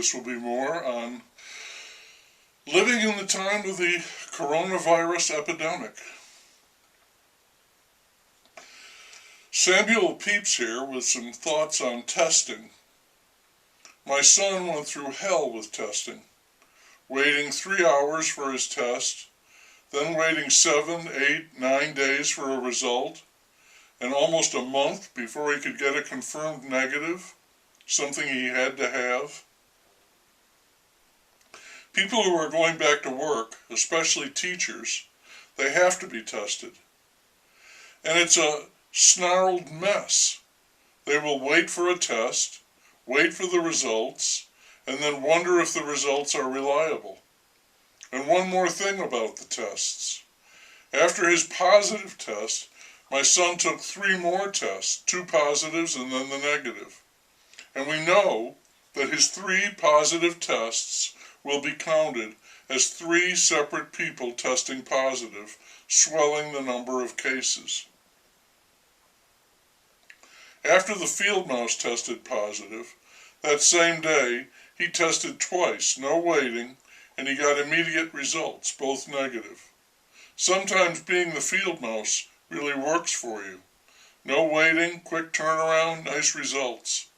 This will be more on living in the time of the coronavirus epidemic. Samuel Pepys here with some thoughts on testing. My son went through hell with testing, waiting 3 hours for his test, then waiting 7, 8, 9 days for a result, and almost a month before he could get a confirmed negative, something he had to have. People who are going back to work, especially teachers, they have to be tested. And it's a snarled mess. They will wait for a test, wait for the results, and then wonder if the results are reliable. And one more thing about the tests. After his positive test, my son took 3 more tests, 2 positives and then the negative. And we know that his 3 positive tests will be counted as 3 separate people testing positive, swelling the number of cases. After the field mouse tested positive, that same day he tested twice, no waiting, and he got immediate results, both negative. Sometimes being the field mouse really works for you. No waiting, quick turnaround, nice results.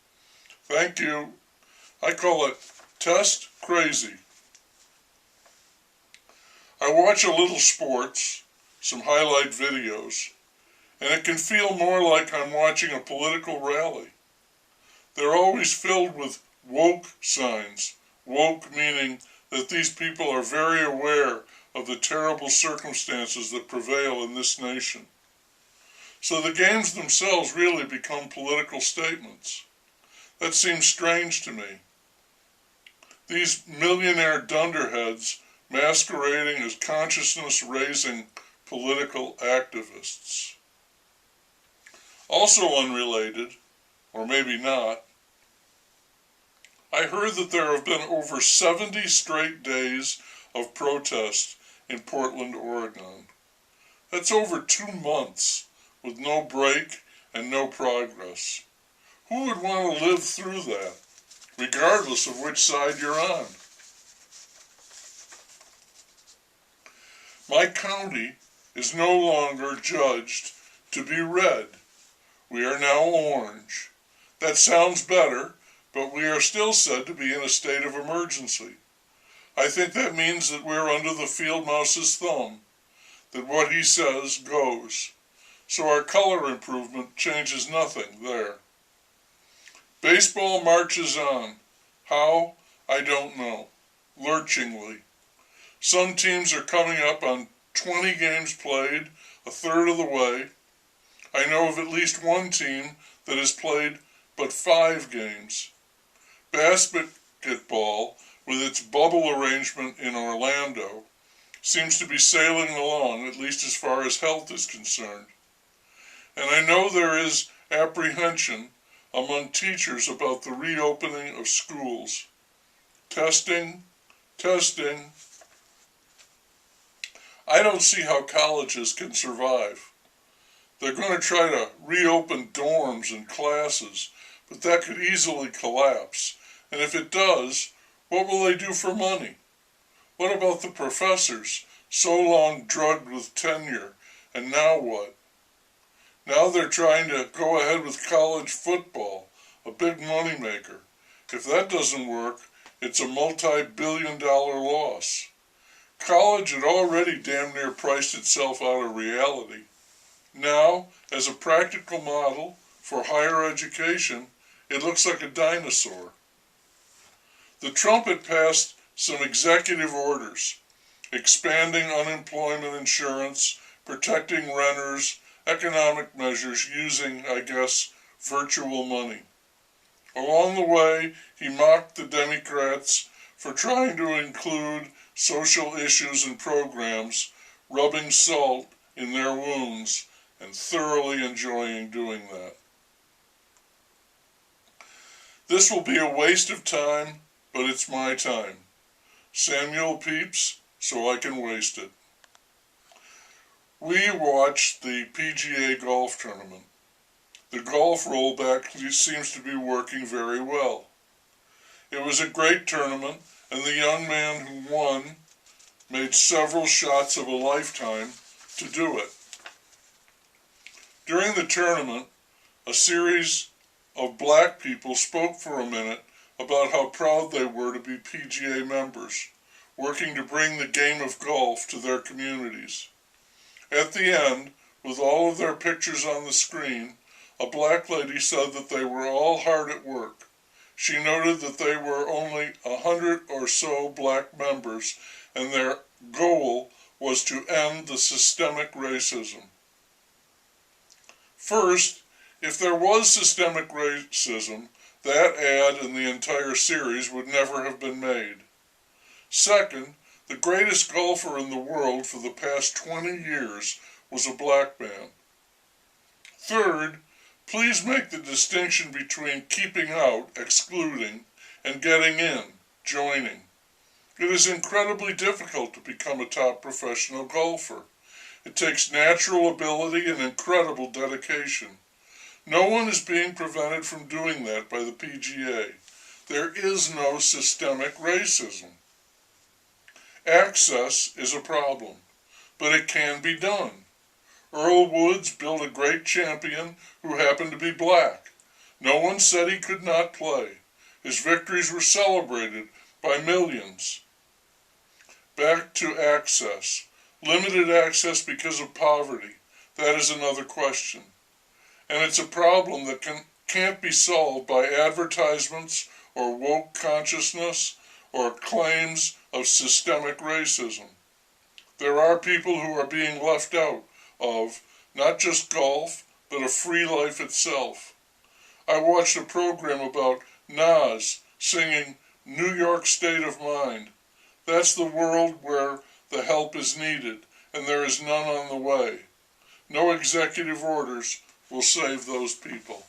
Thank you. I call it test crazy. I watch a little sports, some highlight videos, and it can feel more like I'm watching a political rally. They're always filled with woke signs. Woke meaning that these people are very aware of the terrible circumstances that prevail in this nation. So the games themselves really become political statements. That seems strange to me. These millionaire dunderheads masquerading as consciousness-raising political activists. Also unrelated, or maybe not, I heard that there have been over 70 straight days of protest in Portland, Oregon. That's over 2 months with no break and no progress. Who would want to live through that, regardless of which side you're on? My county is no longer judged to be red. We are now orange. That sounds better, but we are still said to be in a state of emergency. I think that means that we're under the field mouse's thumb, that what he says goes. So our color improvement changes nothing there. Baseball marches on. How? I don't know. Lurchingly. Some teams are coming up on 20 games played, a third of the way. I know of at least one team that has played but 5 games. Basketball, with its bubble arrangement in Orlando, seems to be sailing along, at least as far as health is concerned. And I know there is apprehension among teachers about the reopening of schools. Testing. I don't see how colleges can survive. They're going to try to reopen dorms and classes, but that could easily collapse. And if it does, what will they do for money? What about the professors, so long drugged with tenure, and now what? Now they're trying to go ahead with college football, a big moneymaker. If that doesn't work, it's a multi-billion-dollar loss. College had already damn near priced itself out of reality. Now, as a practical model for higher education, it looks like a dinosaur. The trumpet passed some executive orders, expanding unemployment insurance, protecting renters, economic measures using, I guess, virtual money. Along the way, he mocked the Democrats for trying to include social issues and programs, rubbing salt in their wounds, and thoroughly enjoying doing that. This will be a waste of time, but it's my time. Samuel Pepys, so I can waste it. We watched the PGA golf tournament. The golf rollback seems to be working very well. It was a great tournament, and the young man who won made several shots of a lifetime to do it. During the tournament, a series of black people spoke for a minute about how proud they were to be PGA members, working to bring the game of golf to their communities. At the end, with all of their pictures on the screen, a black lady said that they were all hard at work. She noted that they were only 100 or so black members, and their goal was to end the systemic racism. First, if there was systemic racism, that ad and the entire series would never have been made. Second, the greatest golfer in the world for the past 20 years was a black man. Third, please make the distinction between keeping out, excluding, and getting in, joining. It is incredibly difficult to become a top professional golfer. It takes natural ability and incredible dedication. No one is being prevented from doing that by the PGA. There is no systemic racism. Access is a problem, but it can be done. Earl Woods built a great champion who happened to be black. No one said he could not play. His victories were celebrated by millions. Back to access. Limited access because of poverty. That is another question. And it's a problem that can't be solved by advertisements or woke consciousness or claims of systemic racism. There are people who are being left out of not just golf, but a free life itself. I watched a program about Nas singing New York State of Mind. That's the world where the help is needed, and there is none on the way. No executive orders will save those people.